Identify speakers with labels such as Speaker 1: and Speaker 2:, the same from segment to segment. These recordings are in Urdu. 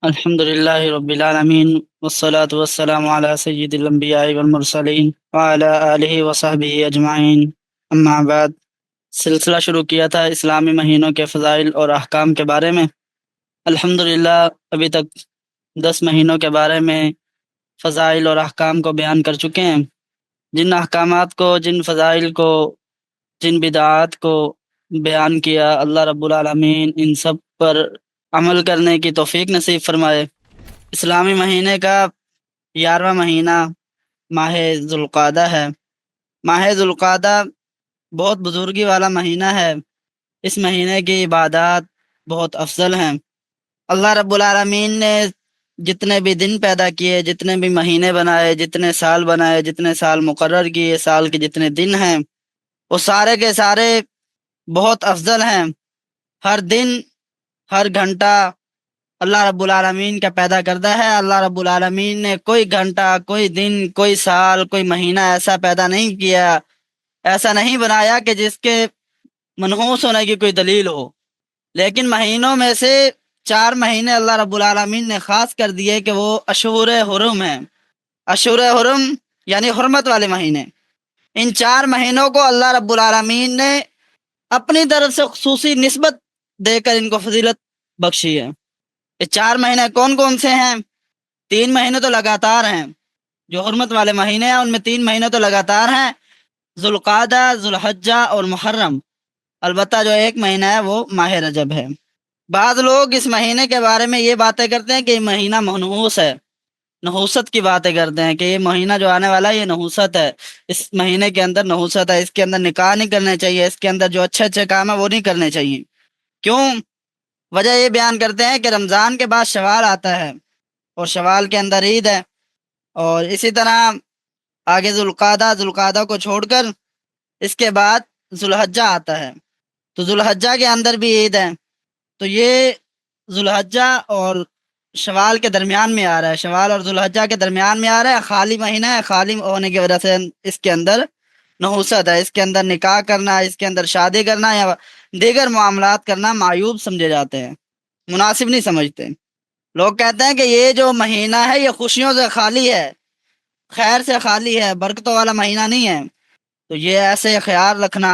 Speaker 1: الحمد لله رب العالمين والصلاة والسلام على سيد الأنبياء والمرسلين وعلى آلہ وصحبہ اجمعین اما بعد۔ سلسلہ شروع کیا تھا اسلامی مہینوں کے فضائل اور احکام کے بارے میں۔ الحمدللہ ابھی تک 10 مہینوں کے بارے میں فضائل اور احکام کو بیان کر چکے ہیں۔ جن احکامات کو، جن فضائل کو، جن بدعات کو بیان کیا، اللہ رب العالمین ان سب پر عمل کرنے کی توفیق نصیب فرمائے۔ اسلامی مہینے کا 11واں مہینہ ماہ ذوالقعدہ ہے۔ ماہ ذوالقعدہ بہت بزرگی والا مہینہ ہے۔ اس مہینے کی عبادات بہت افضل ہیں۔ اللہ رب العالمین نے جتنے بھی دن پیدا کیے، جتنے بھی مہینے بنائے، جتنے سال بنائے، جتنے سال مقرر کیے، سال کے جتنے دن ہیں، وہ سارے کے سارے بہت افضل ہیں۔ ہر دن، ہر گھنٹہ اللہ رب العالمین کا پیدا کرتا ہے۔ اللہ رب العالمین نے کوئی گھنٹہ، کوئی دن، کوئی سال، کوئی مہینہ ایسا پیدا نہیں کیا، ایسا نہیں بنایا کہ جس کے منحوس ہونے کی کوئی دلیل ہو۔ لیکن مہینوں میں سے 4 مہینے اللہ رب العالمین نے خاص کر دیے کہ وہ اشہر حرم ہیں۔ اشہر حرم یعنی حرمت والے مہینے۔ ان 4 مہینوں کو اللہ رب العالمین نے اپنی طرف سے خصوصی نسبت دے کر ان کو فضیلت بخشی ہے۔ یہ 4 مہینے کون کون سے ہیں؟ 3 مہینے تو لگاتار ہیں، جو حرمت والے مہینے ہیں ان میں 3 مہینے تو لگاتار ہیں، ذوالقعدہ، ذوالحجہ اور محرم۔ البتہ جو ایک مہینہ ہے وہ ماہ رجب ہے۔ بعض لوگ اس مہینے کے بارے میں یہ باتیں کرتے ہیں کہ یہ مہینہ منحوس ہے، نحوست کی باتیں کرتے ہیں کہ یہ مہینہ جو آنے والا ہے یہ نحوست ہے، اس مہینے کے اندر نحوست ہے، اس کے اندر نکاح نہیں کرنے چاہیے، اس کے اندر جو اچھے اچھے کام ہیں وہ نہیں کرنے چاہیے۔ کیوں؟ وجہ یہ بیان کرتے ہیں کہ رمضان کے بعد شوال آتا ہے، اور شوال کے اندر عید ہے، اور اسی طرح آگے ذوالقعدہ کو چھوڑ کر اس کے بعد ذوالحجہ آتا ہے، تو ذوالحجہ کے اندر بھی عید ہے۔ تو یہ ذوالحجہ اور شوال کے درمیان میں آ رہا ہے، شوال اور ذوالحجہ کے درمیان میں آ رہا ہے، خالی مہینہ ہے، خالی ہونے کی وجہ سے اس کے اندر نحوست ہے، اس کے اندر نکاح کرنا، اس کے اندر شادی کرنا یا دیگر معاملات کرنا معیوب سمجھے جاتے ہیں، مناسب نہیں سمجھتے۔ لوگ کہتے ہیں کہ یہ جو مہینہ ہے یہ خوشیوں سے خالی ہے، خیر سے خالی ہے، برکتوں والا مہینہ نہیں ہے۔ تو یہ ایسے خیال رکھنا،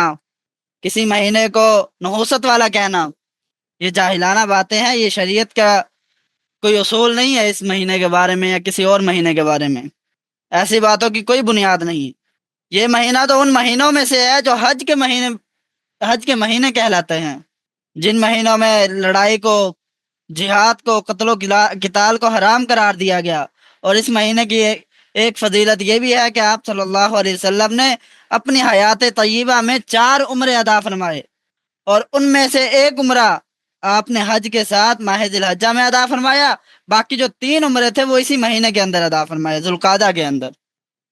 Speaker 1: کسی مہینے کو نحوست والا کہنا، یہ جاہلانہ باتیں ہیں، یہ شریعت کا کوئی اصول نہیں ہے اس مہینے کے بارے میں یا کسی اور مہینے کے بارے میں، ایسی باتوں کی کوئی بنیاد نہیں۔ یہ مہینہ تو ان مہینوں میں سے ہے جو حج کے مہینے کہلاتے ہیں، جن مہینوں میں لڑائی کو، جہاد کو، قتل و قتال کو حرام قرار دیا گیا۔ اور اس مہینے کی ایک فضیلت یہ بھی ہے کہ آپ صلی اللہ علیہ وسلم نے اپنی حیات طیبہ میں 4 عمرے ادا فرمائے، اور ان میں سے ایک عمرہ آپ نے حج کے ساتھ ماہ ذی الحجہ میں ادا فرمایا، باقی جو 3 عمرے تھے وہ اسی مہینے کے اندر ادا فرمائے، ذوالقعدہ کے اندر۔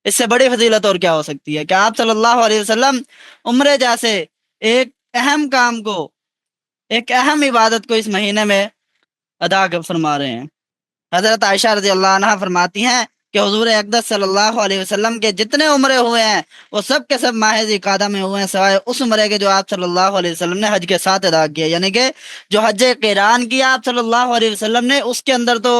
Speaker 1: اس سے بڑی فضیلت اور کیا ہو سکتی ہے کہ آپ صلی اللہ علیہ وسلم عمرے جیسے ایک اہم کام کو، ایک اہم عبادت کو اس مہینے میں ادا فرما رہے ہیں۔ حضرت عائشہ رضی اللہ عنہ فرماتی ہیں کہ حضور اقدس صلی اللہ علیہ وسلم کے جتنے عمرے ہوئے ہیں وہ سب کے سب ماہ ذی القعدہ میں ہوئے ہیں، سوائے اس عمرے کے جو آپ صلی اللہ علیہ وسلم نے حج کے ساتھ ادا کیا، یعنی کہ جو حج قران کیا آپ صلی اللہ علیہ وسلم نے، اس کے اندر تو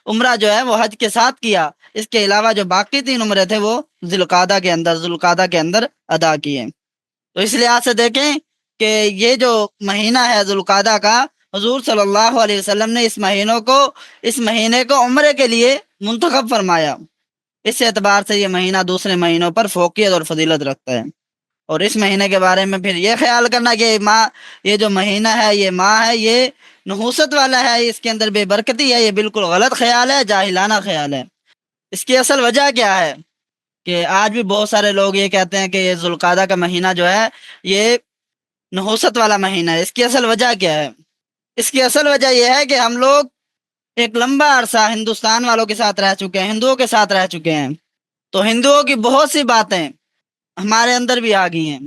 Speaker 1: عمرہ جو ہے وہ حج کے ساتھ کیا، اس کے علاوہ جو باقی 3 عمرے تھے وہ ذوالقعدہ کے اندر ادا کیے۔ تو اس لحاظ سے دیکھیں کہ یہ جو مہینہ ہے ذوالقعدہ کا، حضور صلی اللہ علیہ وسلم نے اس مہینے کو عمرے کے لیے منتخب فرمایا۔ اس اعتبار سے یہ مہینہ دوسرے مہینوں پر فوقیت اور فضیلت رکھتا ہے۔ اور اس مہینے کے بارے میں پھر یہ خیال کرنا کہ یہ جو مہینہ ہے، یہ ماہ ہے، یہ نحوست والا ہے، اس کے اندر بے برکتی ہے، یہ بالکل غلط خیال ہے، جاہلانہ خیال ہے۔ اس کی اصل وجہ کیا ہے کہ آج بھی بہت سارے لوگ یہ کہتے ہیں کہ یہ ذوالقعدہ کا مہینہ جو ہے یہ نحوست والا مہینہ ہے۔ اس کی اصل وجہ کیا ہے؟ اس کی اصل وجہ یہ ہے کہ ہم لوگ ایک لمبا عرصہ ہندوستان والوں کے ساتھ رہ چکے ہیں، ہندوؤں کے ساتھ رہ چکے ہیں، تو ہندوؤں کی بہت سی باتیں ہمارے اندر بھی آ گئی ہیں۔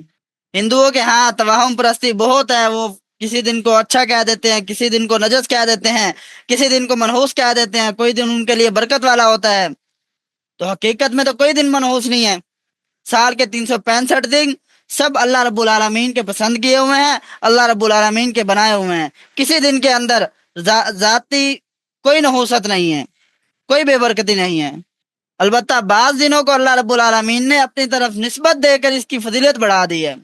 Speaker 1: ہندوؤں کے ہاں توہم پرستی بہت ہے، وہ کسی دن کو اچھا کہہ دیتے ہیں، کسی دن کو نجس کہہ دیتے ہیں، کسی دن کو منحوس کہہ دیتے ہیں، کوئی دن ان کے لیے برکت والا ہوتا ہے۔ تو حقیقت میں تو کوئی دن منحوس نہیں ہے، سال کے 365 دن سب اللہ رب العالمین کے پسند کیے ہوئے ہیں، اللہ رب العالمین کے بنائے ہوئے ہیں۔ کسی دن کے اندر ذاتی کوئی نحوست نہیں ہے، کوئی بے برکتی نہیں ہے۔ البتہ بعض دنوں کو اللہ رب العالمین نے اپنی طرف نسبت دے کر اس کی فضیلت بڑھا دی ہے۔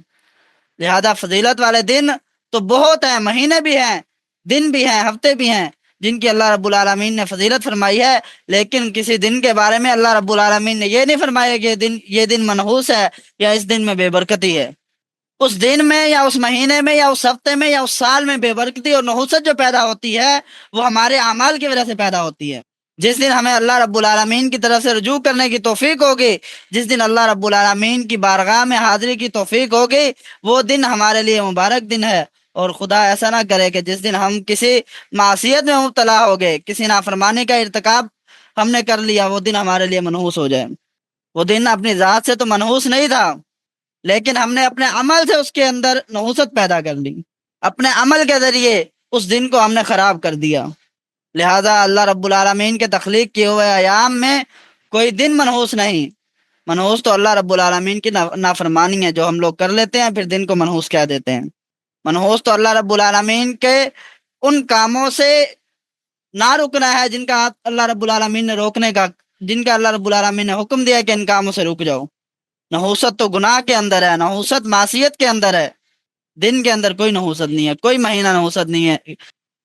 Speaker 1: لہذا فضیلت والے دن تو بہت ہیں، مہینے بھی ہیں، دن بھی ہیں، ہفتے بھی ہیں جن کی اللہ رب العالمین نے فضیلت فرمائی ہے، لیکن کسی دن کے بارے میں اللہ رب العالمین نے یہ نہیں فرمایا کہ یہ دن منحوس ہے یا اس دن میں بے برکتی ہے۔ اس دن میں یا اس مہینے میں یا اس ہفتے میں یا اس سال میں بے برکتی اور نحوست جو پیدا ہوتی ہے وہ ہمارے اعمال کی وجہ سے پیدا ہوتی ہے۔ جس دن ہمیں اللہ رب العالمین کی طرف سے رجوع کرنے کی توفیق ہوگی، جس دن اللہ رب العالمین کی بارگاہ میں حاضری کی توفیق ہوگی، وہ دن ہمارے لیے مبارک دن ہے۔ اور خدا ایسا نہ کرے کہ جس دن ہم کسی معصیت میں مبتلا ہو گئے، کسی نافرمانی کا ارتکاب ہم نے کر لیا، وہ دن ہمارے لیے منحوس ہو جائے۔ وہ دن اپنی ذات سے تو منحوس نہیں تھا، لیکن ہم نے اپنے عمل سے اس کے اندر نحوست پیدا کر لی، اپنے عمل کے ذریعے اس دن کو ہم نے خراب کر دیا۔ لہذا اللہ رب العالمین کے تخلیق کیے ہوئے ایام میں کوئی دن منحوس نہیں۔ منحوس تو اللہ رب العالمین کی نافرمانی ہے جو ہم لوگ کر لیتے ہیں، پھر دن کو منحوس کہہ دیتے ہیں۔ منحوس تو اللہ رب العالمین کے ان کاموں سے نہ رکنا ہے جن کا اللہ رب العالمین نے روکنے کا، جن کا اللہ رب العالمین نے حکم دیا کہ ان کاموں سے رک جاؤ۔ نحوست تو گناہ کے اندر ہے، نحوست معصیت کے اندر ہے۔ دن کے اندر کوئی نحوست نہیں ہے، کوئی مہینہ نحوست نہیں ہے،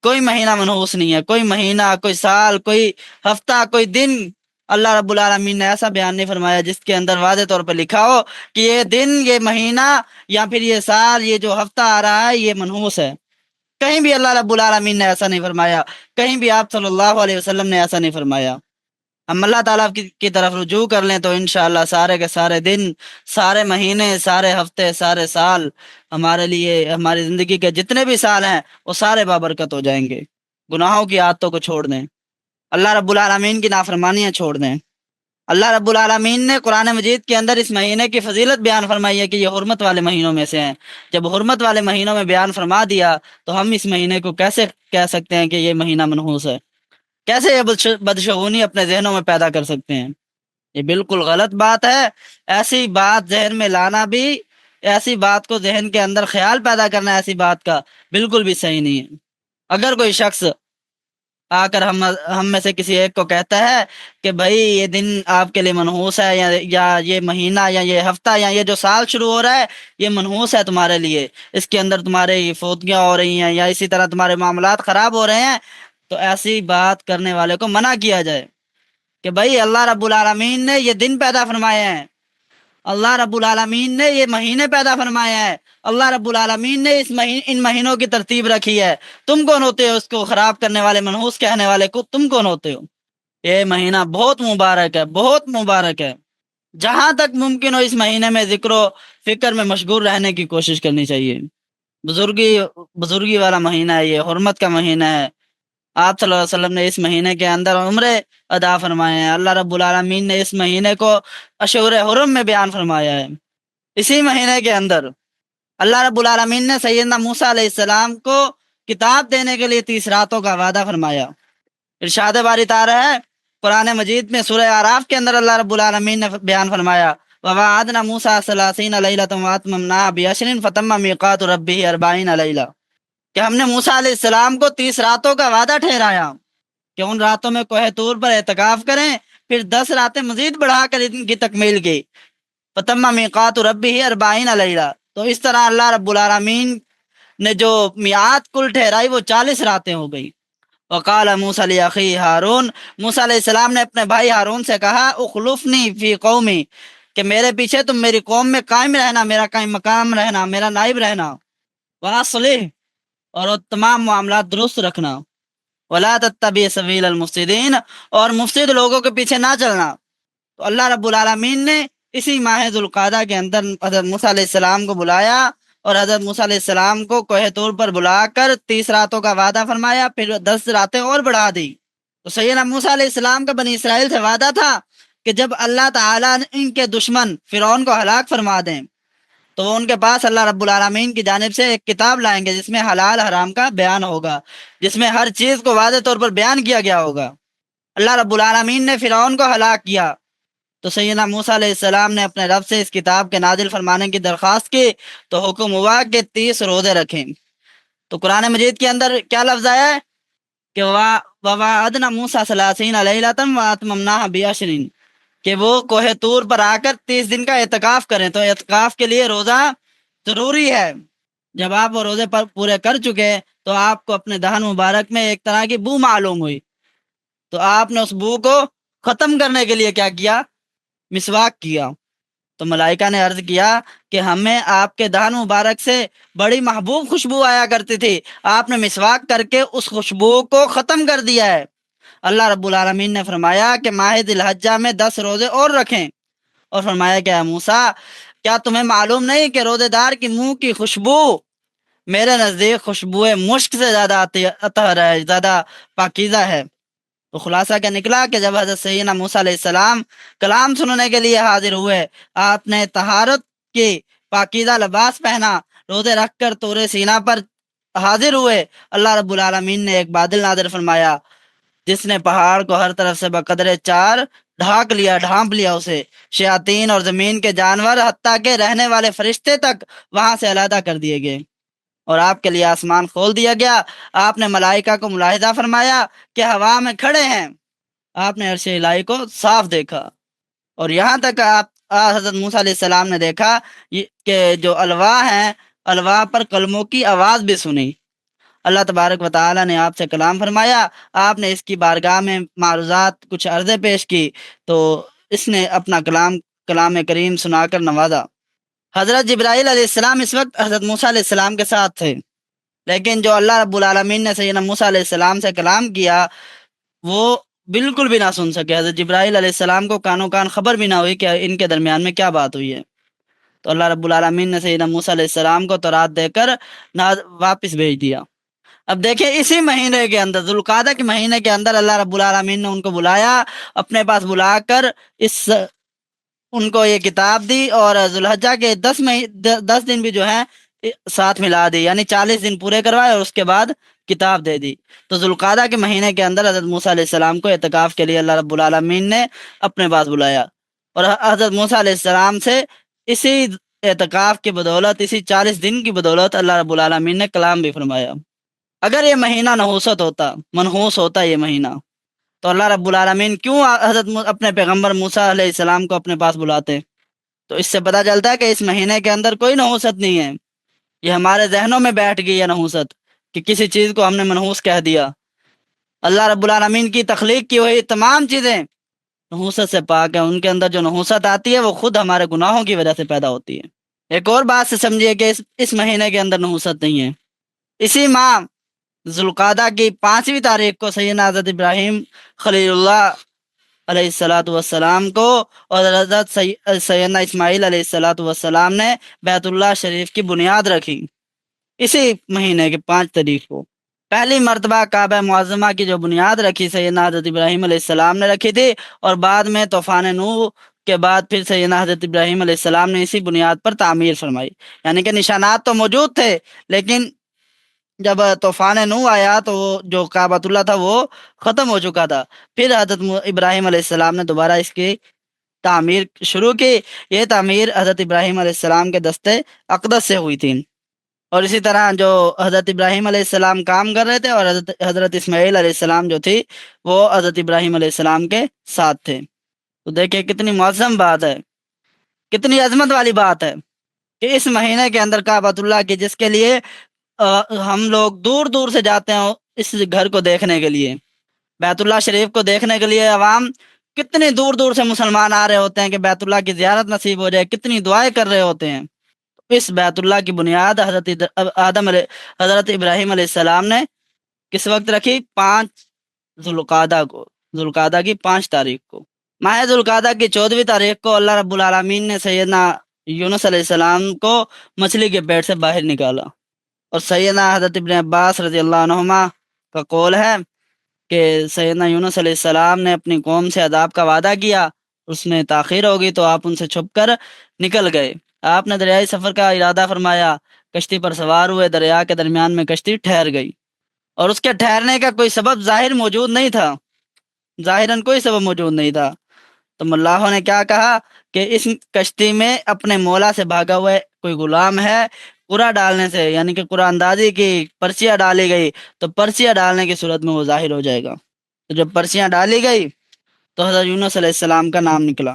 Speaker 1: کوئی مہینہ منحوس نہیں ہے، کوئی مہینہ، کوئی سال، کوئی ہفتہ، کوئی دن اللہ رب العالمین نے ایسا بیان نہیں فرمایا جس کے اندر واضح طور پر لکھا ہو کہ یہ دن، یہ مہینہ یا پھر یہ سال، یہ جو ہفتہ آ رہا ہے یہ منحوس ہے۔ کہیں بھی اللہ رب العالمین نے ایسا نہیں فرمایا، کہیں بھی آپ صلی اللہ علیہ وسلم نے ایسا نہیں فرمایا۔ ہم اللہ تعالیٰ کی طرف رجوع کر لیں تو انشاءاللہ سارے کے سارے دن، سارے مہینے، سارے ہفتے، سارے سال ہمارے لیے، ہماری زندگی کے جتنے بھی سال ہیں وہ سارے بابرکت ہو جائیں گے۔ گناہوں کی عادتوں کو چھوڑ دیں، اللہ رب العالمین کی نافرمانیاں چھوڑ دیں۔ اللہ رب العالمین نے قرآن مجید کے اندر اس مہینے کی فضیلت بیان فرمائی ہے کہ یہ حرمت والے مہینوں میں سے ہیں۔ جب حرمت والے مہینوں میں بیان فرما دیا تو ہم اس مہینے کو کیسے کہہ سکتے ہیں کہ یہ مہینہ منحوس ہے؟ کیسے یہ بدشگونی اپنے ذہنوں میں پیدا کر سکتے ہیں؟ یہ بالکل غلط بات ہے۔ ایسی بات ذہن میں لانا بھی، ایسی بات کو ذہن کے اندر خیال پیدا کرنا ایسی بات کا بالکل بھی صحیح نہیں ہے۔ اگر کوئی شخص آ کر ہم میں سے کسی ایک کو کہتا ہے کہ بھائی یہ دن آپ کے لیے منحوس ہے، یا یہ مہینہ یا یہ ہفتہ یا یہ جو سال شروع ہو رہا ہے یہ منحوس ہے تمہارے لیے، اس کے اندر تمہارے فوتیاں ہو رہی ہیں یا اسی طرح تمہارے معاملات خراب ہو رہے ہیں، تو ایسی بات کرنے والے کو منع کیا جائے کہ بھائی اللہ رب العالمین نے یہ دن پیدا فرمائے ہیں، اللہ رب العالمین نے یہ مہینے پیدا فرمایا ہے، اللہ رب العالمین نے ان مہینوں کی ترتیب رکھی ہے، تم کون ہوتے ہو اس کو خراب کرنے والے، منحوس کہنے والے کو تم کون ہوتے ہو؟ یہ مہینہ بہت مبارک ہے، بہت مبارک ہے۔ جہاں تک ممکن ہو اس مہینے میں ذکر و فکر میں مشغول رہنے کی کوشش کرنی چاہیے۔ بزرگی والا مہینہ ہے، یہ حرمت کا مہینہ ہے۔ آپ صلی اللہ علیہ وسلم نے اس مہینے کے اندر عمرے ادا فرمائے ہیں۔ اللہ رب العالمین نے اس مہینے کو اشہر حرم میں بیان فرمایا ہے۔ اسی مہینے کے اندر اللہ رب العالمین نے سیدنا موسیٰ علیہ السلام کو کتاب دینے کے لیے 30 راتوں کا وعدہ فرمایا۔ ارشاد باری تعالیٰ ہے قرآن مجید میں سورہ اعراف کے اندر اللہ رب العالمین نے بیان فرمایا وَوَعَدْنَا مُوسَىٰ 30 لَيْلَةً وَأَتْمَمْنَاهَا بِعَشْرٍ فَتَمَّ مِيقَاتُ رَبِّهِ 40 لَيْلَةً، کہ ہم نے موسیٰ علیہ السلام کو 30 راتوں کا وعدہ ٹھہرایا کہ ان راتوں میں کوہ طور پر اعتکاف کریں، پھر 10 راتیں مزید بڑھا کر ان کی تکمیل کی۔ فَتَمَّ مِيقَاتُ رَبِّهِ 40 لَيْلَةً، تو اس طرح اللہ رب العالمین نے جو میعاد کل ٹھہرائی وہ 40 راتیں ہو گئی۔ وقال موسیٰ لأخیہ ہارون، موسیٰ علیہ السلام نے اپنے بھائی ہارون سے کہا اخلفنی فی قومی، کہ میرے پیچھے تم میری قوم میں قائم رہنا، میرا قائم مقام رہنا، میرا نائب رہنا، واصلح، اور تمام معاملات درست رکھنا، ولا تتبع سبیل المفسدین، اور مفسد لوگوں کے پیچھے نہ چلنا۔ تو اللہ رب العالمین نے اسی ماہ ذوالقعدہ کے اندر حضرت موسیٰ علیہ السلام کو بلایا اور حضرت موسیٰ علیہ السلام کو کوہ طور پر بلا کر 30 راتوں کا وعدہ فرمایا، پھر 10 راتیں اور بڑھا دی۔ تو سیدنا موسیٰ علیہ السلام کا بنی اسرائیل سے وعدہ تھا کہ جب اللہ تعالیٰ ان کے دشمن فرعون کو ہلاک فرما دیں تو وہ ان کے پاس اللہ رب العالمین کی جانب سے ایک کتاب لائیں گے جس میں حلال حرام کا بیان ہوگا، جس میں ہر چیز کو واضح طور پر بیان کیا گیا ہوگا۔ اللہ رب العالمین نے فرعون کو ہلاک کیا تو سیدنا موسیٰ علیہ السلام نے اپنے رب سے اس کتاب کے نازل فرمانے کی درخواست کی تو حکم ہوا کہ 30 روزے رکھیں۔ تو قرآن مجید کے اندر کیا لفظ آیا ہے؟ کہ وَوَعَدْنَا مُوسَىٰ 30 لَيْلَةً وَأَتْمَمْنَاهَا بِعَشْرٍ، کہ وہ کوہ طور پر آ کر 30 دن کا اعتکاف کریں. تو اعتکاف کے لیے روزہ ضروری ہے. جب آپ وہ روزے پر پورے کر چکے تو آپ کو اپنے دہن مبارک میں ایک طرح کی بو معلوم ہوئی. تو آپ نے اس بو کو ختم کرنے کے لیے کیا کیا؟ مسواک کیا. تو ملائکہ نے عرض کیا کہ ہمیں آپ کے دہن مبارک سے بڑی محبوب خوشبو آیا کرتی تھی، آپ نے مسواک کر کے اس خوشبو کو ختم کر دیا ہے. اللہ رب العالمین نے فرمایا کہ ماہ ذی الحجہ میں 10 روزے اور رکھیں، اور فرمایا کہ اے موسیٰ، کیا تمہیں معلوم نہیں کہ روزے دار کی منہ کی خوشبو میرے نزدیک خوشبو مشک سے زیادہ اطہر ہے، زیادہ پاکیزہ ہے. تو خلاصہ کیا نکلا کہ جب حضرت سیدنا موسیٰ علیہ السلام کلام سننے کے لیے حاضر ہوئے، آپ نے طہارت کی پاکیزہ لباس پہنا، روزے رکھ کر طور سینا پر حاضر ہوئے. اللہ رب العالمین نے ایک بادل نازل فرمایا جس نے پہاڑ کو ہر طرف سے بقدر 4 ڈھانپ لیا اسے. شیاطین اور زمین کے جانور حتیٰ کہ رہنے والے فرشتے تک وہاں سے علیحدہ کر دیے گئے، اور آپ کے لیے آسمان کھول دیا گیا. آپ نے ملائکہ کو ملاحظہ فرمایا کہ ہوا میں کھڑے ہیں. آپ نے عرش الہی کو صاف دیکھا، اور یہاں تک حضرت موسیٰ علیہ السلام نے دیکھا کہ جو الواح ہیں، الواح پر کلموں کی آواز بھی سنی. اللہ تبارک و تعالی نے آپ سے کلام فرمایا، آپ نے اس کی بارگاہ میں معروضات کچھ عرضیں پیش کی، تو اس نے اپنا کلام کریم سنا کر نوازا. حضرت جبرائیل علیہ السلام اس وقت حضرت موسیٰ علیہ السلام کے ساتھ تھے، لیکن جو اللہ رب العالمین نے سیدنا موسیٰ علیہ السلام سے کلام کیا وہ بالکل بھی نہ سن سکے. حضرت جبرائیل علیہ السلام کو کانوں کان خبر بھی نہ ہوئی کہ ان کے درمیان میں کیا بات ہوئی ہے. تو اللہ رب العالمین نے سیدنا موسیٰ علیہ السلام کو تورات دے کر واپس بھیج دیا. اب دیکھیں اسی مہینے کے اندر، ذوالقعدہ کے مہینے کے اندر، اللہ رب العالمین نے ان کو بلایا، اپنے پاس بلا کر ان کو یہ کتاب دی، اور ذوالحجہ کے 10 دن بھی جو ہیں ساتھ ملا دی، یعنی 40 دن پورے کروائے اور اس کے بعد کتاب دے دی. تو ذوالقعدہ کے مہینے کے اندر حضرت موسیٰ علیہ السلام کو اعتکاف کے لیے اللہ رب العالمین نے اپنے پاس بلایا، اور حضرت موسیٰ علیہ السلام سے اسی اعتکاف کی بدولت، اسی 40 دن کی بدولت اللہ رب العالمین نے کلام بھی فرمایا. اگر یہ مہینہ نحوست ہوتا، منحوس ہوتا یہ مہینہ، تو اللہ رب العالمین کیوں حضرت اپنے پیغمبر موسیٰ علیہ السلام کو اپنے پاس بلاتے؟ تو اس سے پتہ چلتا ہے کہ اس مہینے کے اندر کوئی نحوست نہیں ہے. یہ ہمارے ذہنوں میں بیٹھ گئی ہے نحوست، کہ کسی چیز کو ہم نے منحوس کہہ دیا. اللہ رب العالمین کی تخلیق کی ہوئی تمام چیزیں نحوست سے پاک ہیں. ان کے اندر جو نحوست آتی ہے وہ خود ہمارے گناہوں کی وجہ سے پیدا ہوتی ہے. ایک اور بات سے سمجھیے کہ اس مہینے کے اندر نحوست نہیں ہے. اسی ماہ ذوالقعدہ کی 5ویں تاریخ کو سیدنا حضرت ابراہیم خلیل اللہ علیہ الصلاۃ والسلام کو اور حضرت سیدنا اسماعیل علیہ الصلاۃ والسلام نے بیت اللہ شریف کی بنیاد رکھی. اسی مہینے کے 5 تاریخ کو پہلی مرتبہ کعبہ معظمہ کی جو بنیاد رکھی سیدنا حضرت ابراہیم علیہ السلام نے رکھی تھی، اور بعد میں طوفان نوح کے بعد پھر سیدنا حضرت ابراہیم علیہ السلام نے اسی بنیاد پر تعمیر فرمائی. یعنی کہ نشانات تو موجود تھے، لیکن جب طوفان نوح آیا تو جو کعبۃ اللہ تھا وہ ختم ہو چکا تھا. پھر حضرت ابراہیم علیہ السلام نے دوبارہ اس کی تعمیر شروع کی. یہ تعمیر حضرت ابراہیم علیہ السلام کے دستے اقدس سے ہوئی تھی. اور اسی طرح جو حضرت ابراہیم علیہ السلام کام کر رہے تھے، اور حضرت اسماعیل علیہ السلام جو تھی وہ حضرت ابراہیم علیہ السلام کے ساتھ تھے. تو دیکھیں کتنی معظم بات ہے، کتنی عظمت والی بات ہے کہ اس مہینے کے اندر کعبۃ اللہ کی، جس کے لیے ہم لوگ دور دور سے جاتے ہیں اس گھر کو دیکھنے کے لیے، بیت اللہ شریف کو دیکھنے کے لیے عوام کتنی دور دور سے مسلمان آ رہے ہوتے ہیں کہ بیت اللہ کی زیارت نصیب ہو جائے، کتنی دعائیں کر رہے ہوتے ہیں. اس بیت اللہ کی بنیاد حضرت ابراہیم علیہ السلام نے کس وقت رکھی؟ 5 ذوالقعدہ کو، ذوالقعدہ کی 5 تاریخ کو. ماہ ذوالقعدہ کی 14ویں تاریخ کو اللہ رب العالمین نے سیدنا یونس علیہ السلام کو مچھلی کے پیٹ سے باہر نکالا. اور سیدنا حضرت ابن عباس رضی اللہ عنہما کا قول ہے کہ سیدنا یونس علیہ السلام نے اپنی قوم سے عذاب کا وعدہ کیا، اس میں تاخیر ہوگی تو آپ ان سے چھپ کر نکل گئے. آپ نے دریائی سفر کا ارادہ فرمایا، کشتی پر سوار ہوئے، دریا کے درمیان میں کشتی ٹھہر گئی، اور اس کے ٹھہرنے کا کوئی سبب ظاہر موجود نہیں تھا، ظاہراً کوئی سبب موجود نہیں تھا. تو ملاحوں نے کیا کہا کہ اس کشتی میں اپنے مولا سے بھاگا ہوا کوئی غلام ہے، قرعہ ڈالنے سے، یعنی کہ قرعہ اندازی کی پرچیاں ڈالی گئی تو پرچیاں ڈالنے کی صورت میں وہ ظاہر ہو جائے گا۔ تو جب پرچیاں ڈالی گئی تو حضرت یونس علیہ السلام کا نام نکلا۔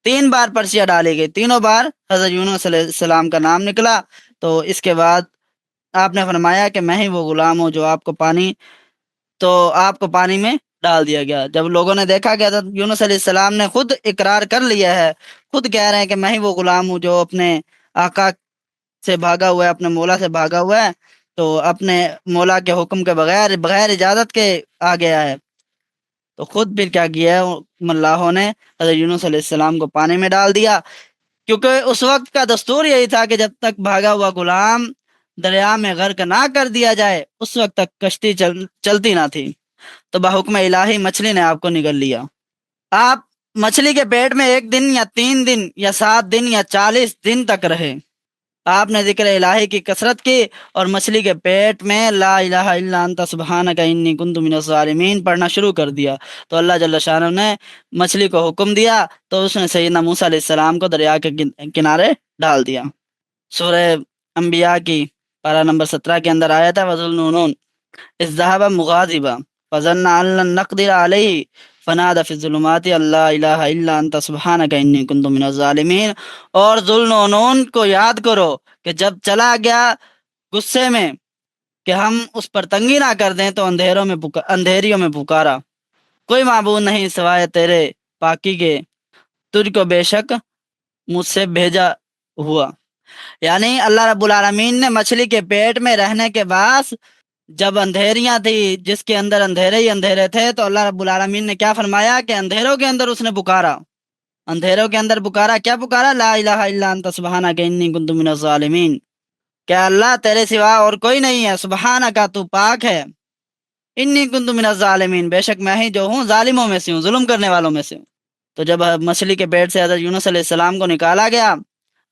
Speaker 1: 3 بار پرچیاں ڈالی گئی، تینوں بار حضرت یونس علیہ السلام کا نام نکلا۔ تو اس کے بعد آپ نے فرمایا کہ میں ہی وہ غلام ہوں جو آپ کو پانی میں ڈال دیا گیا۔ جب لوگوں نے دیکھا کہ حضرت یونس علیہ السلام نے خود اقرار کر لیا ہے، خود کہہ رہے ہیں کہ میں ہی وہ غلام ہوں جو اپنے آقا سے بھاگا ہوا ہے، اپنے مولا سے بھاگا ہوا ہے، تو اپنے مولا کے حکم کے بغیر اجازت کے آ گیا ہے، تو خود پھر کیا کیا ہے ملاحوں نے حضرت یونس علیہ السلام کو پانی میں ڈال دیا، کیونکہ اس وقت کا دستور یہی تھا کہ جب تک بھاگا ہوا غلام دریا میں غرق نہ کر دیا جائے اس وقت تک کشتی چلتی نہ تھی۔ تو بحکم الہی مچھلی نے آپ کو نگل لیا۔ آپ مچھلی کے پیٹ میں 1 دن یا 3 دن یا 7 دن یا 40 دن تک رہے۔ آپ نے ذکر الہی کی کثرت کی اور مچھلی کے پیٹ میں لا الہ الا انت سبحانک انی کنت من الظالمین پڑھنا شروع کر دیا۔ تو اللہ جل شانہ نے مچھلی کو حکم دیا تو اس نے سیدنا موسیٰ علیہ السلام کو دریا کے کنارے ڈال دیا۔ سورہ انبیاء کی پارہ نمبر 17 کے اندر آیا تھا وَذُلْنُونُونَ اذ ذهب مغاضبا فظن ان لن نقدر علیہ فنادى في الظلمات اللہ الہ الا انت سبحانک انی کنت من الظالمین۔ اور ذوالنون کو یاد کرو کہ جب چلا گیا غصے میں کہ ہم اس پر تنگی نہ کر دیں تو اندھیریوں میں پکارا، کوئی معبود نہیں سوائے تیرے پاکی کے، تجھ کو بے شک مجھ سے بھیجا ہوا۔ یعنی اللہ رب العالمین نے مچھلی کے پیٹ میں رہنے کے بعد جب اندھیریاں تھی جس کے اندر اندھیرے ہی اندھیرے تھے تو اللہ رب العالمین نے کیا فرمایا کہ اندھیروں کے اندر اس نے پکارا، اندھیروں کے اندر پکارا، کیا پکارا؟ لا الہ الا انت سبحانک انی کنت من الظالمین، کیا اللہ تیرے سوا اور کوئی نہیں ہے، سبحانک تو پاک ہے، انی کنت من الظالمین بے شک میں ہی جو ہوں ظالموں میں سے ہوں، ظلم کرنے والوں میں سے ہوں۔ تو جب مچھلی کے پیٹ سے حضرت یونس علیہ السلام کو نکالا گیا،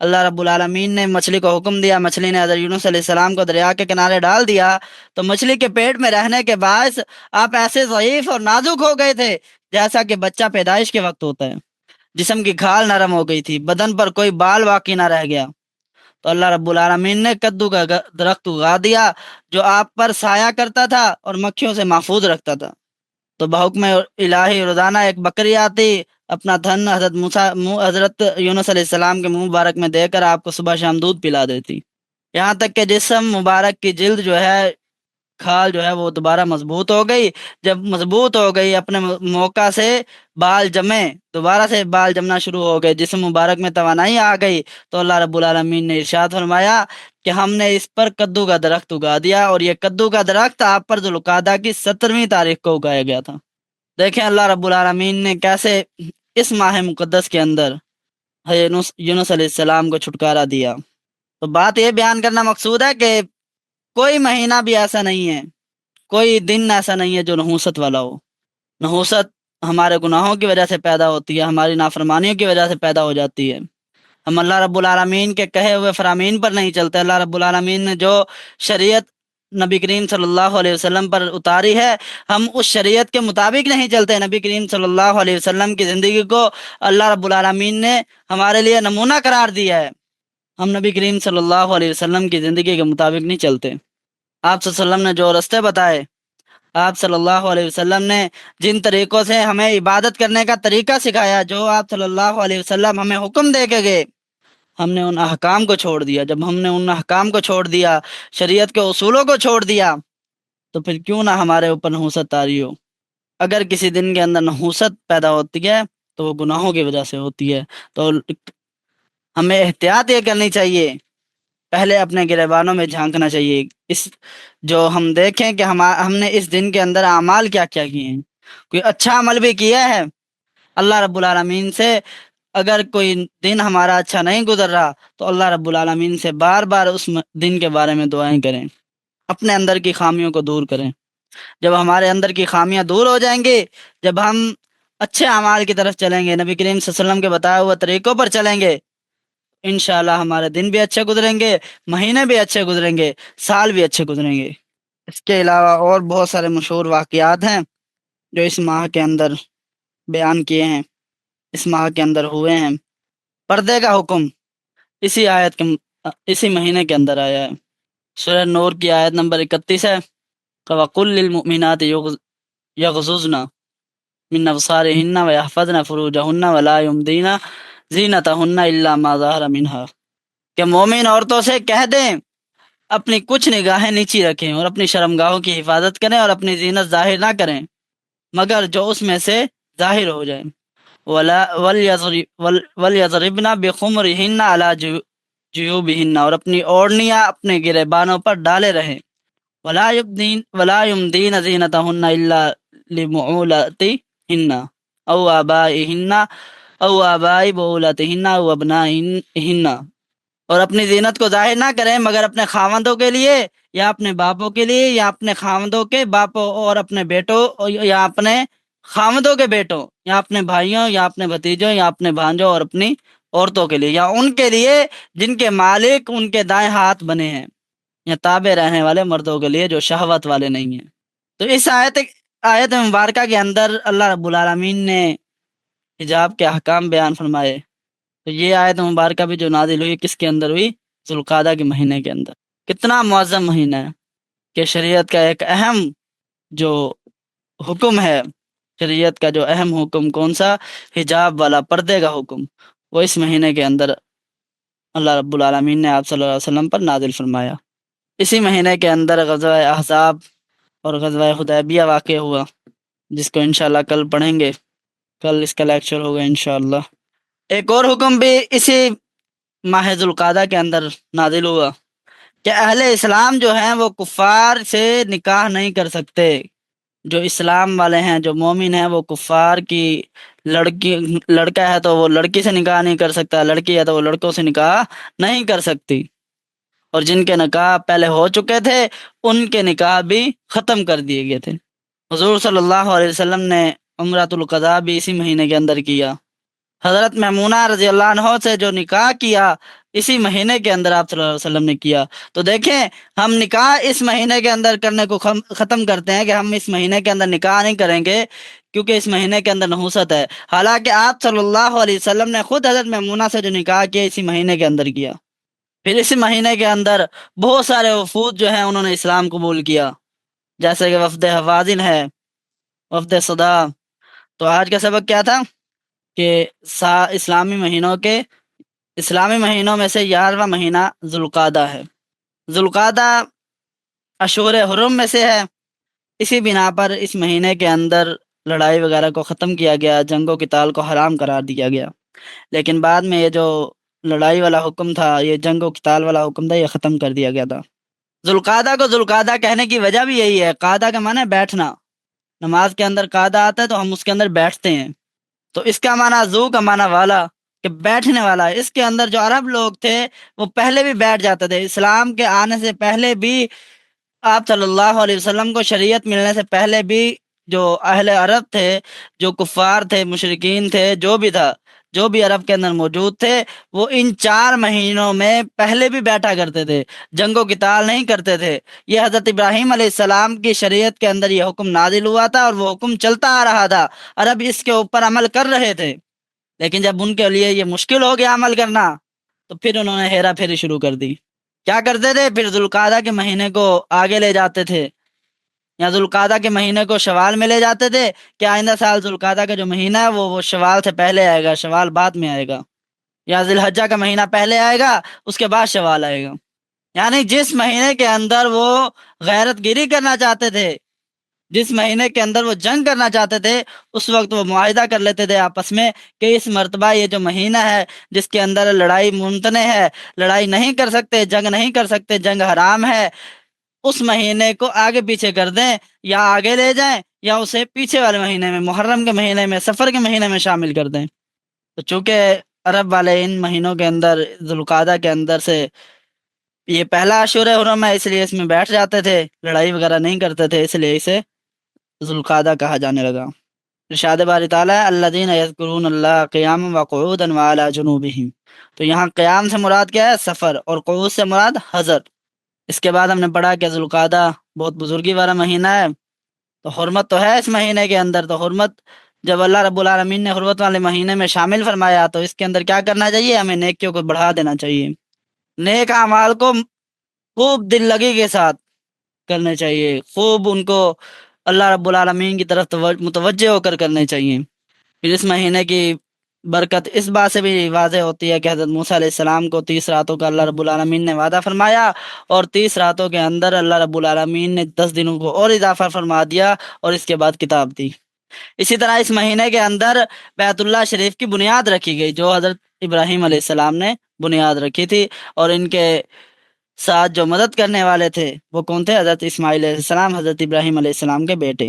Speaker 1: اللہ رب العالمین نے مچھلی کو حکم دیا، مچھلی نے حضرت یونس علیہ السلام کو دریا کے کنارے ڈال دیا، تو مچھلی کے پیٹ میں رہنے کے باعث آپ ایسے ضعیف اور نازک ہو گئے تھے جیسا کہ بچہ پیدائش کے وقت ہوتا ہے، جسم کی کھال نرم ہو گئی تھی، بدن پر کوئی بال باقی نہ رہ گیا۔ تو اللہ رب العالمین نے کدو کا درخت اگا دیا جو آپ پر سایہ کرتا تھا اور مکھیوں سے محفوظ رکھتا تھا۔ تو بحکم الہی روزانہ ایک بکری آتی، اپنا تھن حضرت یونس علیہ السلام کے منہ مبارک میں دے کر آپ کو صبح شام دودھ پلا دیتی، یہاں تک کہ جسم مبارک کی جلد جو ہے، کھال جو ہے وہ دوبارہ مضبوط ہو گئی۔ جب مضبوط ہو گئی اپنے موقع سے بال جمے، دوبارہ سے بال جمنا شروع ہو گئے، جسم مبارک میں توانائی آ گئی، تو اللہ رب العالمین نے ارشاد فرمایا کہ ہم نے اس پر کدو کا درخت اگا دیا، اور یہ کدو کا درخت آپ پر ذوالقعدہ کی 17ویں تاریخ کو اگایا گیا تھا۔ دیکھیں اللہ رب العالمین نے کیسے اس ماہ مقدس کے اندر یونس علیہ السلام کو چھٹکارا دیا۔ تو بات یہ بیان کرنا مقصود ہے کہ کوئی مہینہ بھی ایسا نہیں ہے، کوئی دن ایسا نہیں ہے جو نحوست والا ہو۔ نحوست ہمارے گناہوں کی وجہ سے پیدا ہوتی ہے، ہماری نافرمانیوں کی وجہ سے پیدا ہو جاتی ہے، ہم اللہ رب العالمین کے کہے ہوئے فرامین پر نہیں چلتے۔ اللہ رب العالمین نے جو شریعت نبی کریم صلی اللہ علیہ وسلم پر اتاری ہے، ہم اس شریعت کے مطابق نہیں چلتے۔ نبی کریم صلی اللہ علیہ وسلم کی زندگی کو اللہ رب العالمین نے ہمارے لیے نمونہ قرار دیا ہے، ہم نبی کریم صلی اللہ علیہ وسلم کی زندگی کے مطابق نہیں چلتے۔ آپ صلی اللہ علیہ وسلم نے جو راستے بتائے، آپ صلی اللہ علیہ وسلم نے جن طریقوں سے ہمیں عبادت کرنے کا طریقہ سکھایا، جو آپ صلی اللہ علیہ وسلم ہمیں حکم دے کے گئے، ہم نے ان احکام کو چھوڑ دیا۔ جب ہم نے ان احکام کو چھوڑ دیا، شریعت کے اصولوں کو چھوڑ دیا، تو پھر کیوں نہ ہمارے اوپر نحوست طاری ہو۔ اگر کسی دن کے اندر نحوست پیدا ہوتی ہے تو وہ گناہوں کی وجہ سے ہوتی ہے۔ تو ہمیں احتیاط یہ کرنی چاہیے، پہلے اپنے گریبانوں میں جھانکنا چاہیے، جو ہم دیکھیں کہ ہم نے اس دن کے اندر اعمال کیا کیا کیے ہیں، کوئی اچھا عمل بھی کیا ہے۔ اللہ رب العالمین سے اگر کوئی دن ہمارا اچھا نہیں گزر رہا تو اللہ رب العالمین سے بار بار اس دن کے بارے میں دعائیں کریں، اپنے اندر کی خامیوں کو دور کریں۔ جب ہمارے اندر کی خامیاں دور ہو جائیں گی، جب ہم اچھے اعمال کی طرف چلیں گے، نبی کریم صلی اللہ علیہ وسلم کے بتائے ہوئے طریقوں پر چلیں گے، انشاءاللہ ہمارے دن بھی اچھے گزریں گے، مہینے بھی اچھے گزریں گے، سال بھی اچھے گزریں گے۔ اس کے علاوہ اور بہت سارے مشہور واقعات ہیں جو اس ماہ کے اندر بیان کیے ہیں، اس ماہ کے اندر ہوئے ہیں۔ پردے کا حکم اسی آیت کے اسی مہینے کے اندر آیا ہے۔ سورہ نور کی آیت نمبر 31 ہے، وَقُلْ لِلْمُؤْمِنَاتِ يَغْضُضْنَ مِنْ أَبْصَارِهِنَّ وَيَحْفَظْنَ فُرُوجَهُنَّ وَلَا يُبْدِينَ زِينَتَهُنَّ إِلَّا مَا ظَهَرَ مِنْهَا، کہ مومن عورتوں سے کہہ دیں اپنی کچھ نگاہیں نیچی رکھیں اور اپنی شرمگاہوں کی حفاظت کریں اور اپنی زینت ظاہر نہ کریں مگر جو اس میں سے ظاہر ہو جائے۔ وَلْيَضْرِبْنَ بِخُمُرِهِنَّ عَلَى جُيُوبِهِنَّ، اور اپنی اوڑھنیاں اپنے گریبانوں پر ڈالے رہیں۔ ولا يمدين زينتهن الا لبعولتهن او آبائهن او آباء بعولتهن او ابنائهن، اور اپنی زینت کو ظاہر نہ کریں مگر اپنے خاوندوں کے لیے یا اپنے باپوں کے لیے یا اپنے خاوندوں کے باپوں اور اپنے بیٹوں یا اپنے خاوندوں کے بیٹوں یا اپنے بھائیوں یا اپنے بھتیجوں یا اپنے بھانجوں اور اپنی عورتوں کے لیے یا ان کے لیے جن کے مالک ان کے دائیں ہاتھ بنے ہیں، یا تابع رہنے والے مردوں کے لیے جو شہوت والے نہیں ہیں۔ تو اس آیت مبارکہ کے اندر اللہ رب العالمین نے حجاب کے احکام بیان فرمائے۔ تو یہ آیت مبارکہ بھی جو نازل ہوئی کس کے اندر ہوئی؟ ذوالقعدہ کے مہینے کے اندر۔ کتنا معظم مہینہ ہے کہ شریعت کا ایک اہم جو حکم ہے، شریعت کا جو اہم حکم کون سا؟ حجاب والا، پردے کا حکم، وہ اس مہینے کے اندر اللہ رب العالمین نے آپ صلی اللہ علیہ وسلم پر نازل فرمایا۔ اسی مہینے کے اندر غزوہ احزاب اور غزوہ حدیبیہ واقع ہوا، جس کو انشاءاللہ کل پڑھیں گے، کل اس کا لیکچر ہوگا انشاءاللہ۔ ایک اور حکم بھی اسی ماہ ذوالقعدہ کے اندر نازل ہوا کہ اہل اسلام جو ہیں وہ کفار سے نکاح نہیں کر سکتے۔ جو اسلام والے ہیں، جو مومن ہیں، وہ کفار کی لڑکا ہے تو وہ لڑکی سے نکاح نہیں کر سکتا، لڑکی ہے تو وہ لڑکوں سے نکاح نہیں کر سکتی، اور جن کے نکاح پہلے ہو چکے تھے ان کے نکاح بھی ختم کر دیے گئے تھے۔ حضور صلی اللہ علیہ وسلم نے عمرۃ القضاء بھی اسی مہینے کے اندر کیا۔ حضرت میمونہ رضی اللہ عنہ سے جو نکاح کیا اسی مہینے کے اندر آپ صلی اللہ علیہ وسلم نے کیا۔ تو دیکھیں، ہم نکاح اس مہینے کے اندر کرنے کو ختم کرتے ہیں کہ ہم اس مہینے کے اندر نکاح نہیں کریں گے کیونکہ اس مہینے کے اندر نحوست ہے، حالانکہ آپ صلی اللہ علیہ وسلم نے خود حضرت میمونہ سے جو نکاح کیا اسی مہینے کے اندر کیا۔ پھر اسی مہینے کے اندر بہت سارے وفود جو ہیں انہوں نے اسلام قبول کیا، جیسے کہ وفد حوازن ہے، وفد صدا۔ تو آج کا سبق کیا تھا کہ اسلامی مہینوں میں سے 11واں مہینہ ذوالقعدہ ہے۔ ذوالقعدہ اشہر حرم میں سے ہے، اسی بنا پر اس مہینے کے اندر لڑائی وغیرہ کو ختم کیا گیا، جنگ و قتال کو حرام قرار دیا گیا، لیکن بعد میں یہ جو لڑائی والا حکم تھا، یہ جنگ و قتال والا حکم تھا، یہ ختم کر دیا گیا تھا۔ ذوالقعدہ کو ذوالقعدہ کہنے کی وجہ بھی یہی ہے، قعدہ کا معنی ہے بیٹھنا، نماز کے اندر قعدہ آتا ہے تو ہم اس کے اندر بیٹھتے ہیں، تو اس کا معنی ذو کا معنی والا، کہ بیٹھنے والا ہے۔ اس کے اندر جو عرب لوگ تھے وہ پہلے بھی بیٹھ جاتے تھے، اسلام کے آنے سے پہلے بھی، آپ صلی اللہ علیہ وسلم کو شریعت ملنے سے پہلے بھی جو اہل عرب تھے، جو کفار تھے، مشرکین تھے، جو بھی تھا، جو بھی عرب کے اندر موجود تھے، وہ ان 4 مہینوں میں پہلے بھی بیٹھا کرتے تھے، جنگ و قتال نہیں کرتے تھے۔ یہ حضرت ابراہیم علیہ السلام کی شریعت کے اندر یہ حکم نازل ہوا تھا اور وہ حکم چلتا آ رہا تھا، عرب اس کے اوپر عمل کر رہے تھے، لیکن جب ان کے لیے یہ مشکل ہو گیا عمل کرنا تو پھر انہوں نے ہیرا پھیری شروع کر دی۔ کیا کرتے تھے؟ پھر ذوالقعدہ کے مہینے کو آگے لے جاتے تھے، یا ذوالقعدہ کے مہینے کو شوال میں لے جاتے تھے کہ آئندہ سال ذوالقعدہ کا جو مہینہ ہے وہ شوال سے پہلے آئے گا، شوال بعد میں آئے گا، یا ذی الحجہ کا مہینہ پہلے آئے گا اس کے بعد شوال آئے گا۔ یعنی جس مہینے کے اندر وہ غیرت گیری کرنا چاہتے تھے، جس مہینے کے اندر وہ جنگ کرنا چاہتے تھے، اس وقت وہ معاہدہ کر لیتے تھے آپس میں کہ اس مرتبہ یہ جو مہینہ ہے جس کے اندر لڑائی ممتنع ہے، لڑائی نہیں کر سکتے، جنگ نہیں کر سکتے، جنگ حرام ہے، اس مہینے کو آگے پیچھے کر دیں، یا آگے لے جائیں یا اسے پیچھے والے مہینے میں، محرم کے مہینے میں، سفر کے مہینے میں شامل کر دیں۔ تو چونکہ عرب والے ان مہینوں کے اندر، ذوالقعدہ کے اندر سے، یہ پہلا اشہر حرم ہے، اس لیے اس میں بیٹھ جاتے تھے، لڑائی وغیرہ نہیں کرتے تھے، اس لیے اسے ذوالقعدہ کہا جانے لگا۔ ارشاد باری تعالیٰ الذین یذکرون اللہ قیاما وقعودا وعلی جنوبہم، تو یہاں قیام سے مراد کیا ہے؟ سفر، اور قعود سے مراد حضر۔ اس کے بعد ہم نے پڑھا کہ ذوالقعدہ بہت بزرگی والا مہینہ ہے، تو حرمت تو ہے اس مہینے کے اندر، تو حرمت جب اللہ رب العالمین نے حرمت والے مہینے میں شامل فرمایا تو اس کے اندر کیا کرنا چاہیے؟ ہمیں نیکیوں کو بڑھا دینا چاہیے۔ نیک اعمال کو خوب دل لگی کے ساتھ کرنے چاہیے، خوب ان کو اللہ رب العالمین کی طرف متوجہ ہو کر کرنے چاہیے۔ پھر اس مہینے کی برکت اس بات سے بھی واضح ہوتی ہے کہ حضرت موسیٰ علیہ السلام کو 30 راتوں کا اللہ رب العالمین نے وعدہ فرمایا، اور 30 راتوں کے اندر اللہ رب العالمین نے 10 دنوں کو اور اضافہ فرما دیا اور اس کے بعد کتاب دی۔ اسی طرح اس مہینے کے اندر بیت اللہ شریف کی بنیاد رکھی گئی، جو حضرت ابراہیم علیہ السلام نے بنیاد رکھی تھی، اور ان کے ساتھ جو مدد کرنے والے تھے وہ کون تھے؟ حضرت اسماعیل علیہ السلام، حضرت ابراہیم علیہ السلام کے بیٹے۔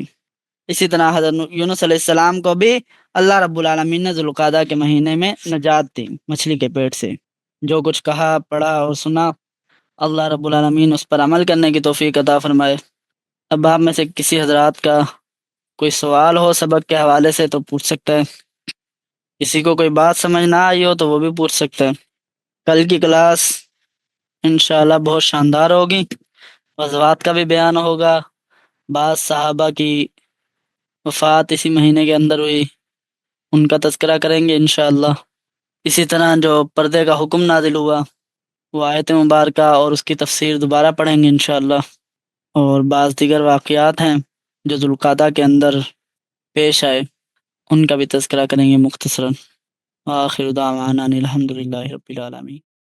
Speaker 1: اسی طرح حضرت یونس علیہ السلام کو بھی اللہ رب العالمین نے ذوالقعدہ کے مہینے میں نجات دی مچھلی کے پیٹ سے۔ جو کچھ کہا، پڑھا اور سنا، اللہ رب العالمین اس پر عمل کرنے کی توفیق عطا فرمائے۔ اب آپ میں سے کسی حضرات کا کوئی سوال ہو سبق کے حوالے سے تو پوچھ سکتا ہے، کسی کو کوئی بات سمجھ نہ آئی ہو تو وہ بھی پوچھ سکتا ہے۔ کل کی کلاس انشاءاللہ بہت شاندار ہوگی، غزوات کا بھی بیان ہوگا، بعض صحابہ کی وفات اسی مہینے کے اندر ہوئی، ان کا تذکرہ کریں گے انشاءاللہ۔ اسی طرح جو پردے کا حکم نازل ہوا وہ آیت مبارکہ اور اس کی تفسیر دوبارہ پڑھیں گے انشاءاللہ، اور بعض دیگر واقعات ہیں جو ذوالقعدہ کے اندر پیش آئے، ان کا بھی تذکرہ کریں گے مختصراً۔ آخر دعوانا ان الحمد للہ رب العالمین۔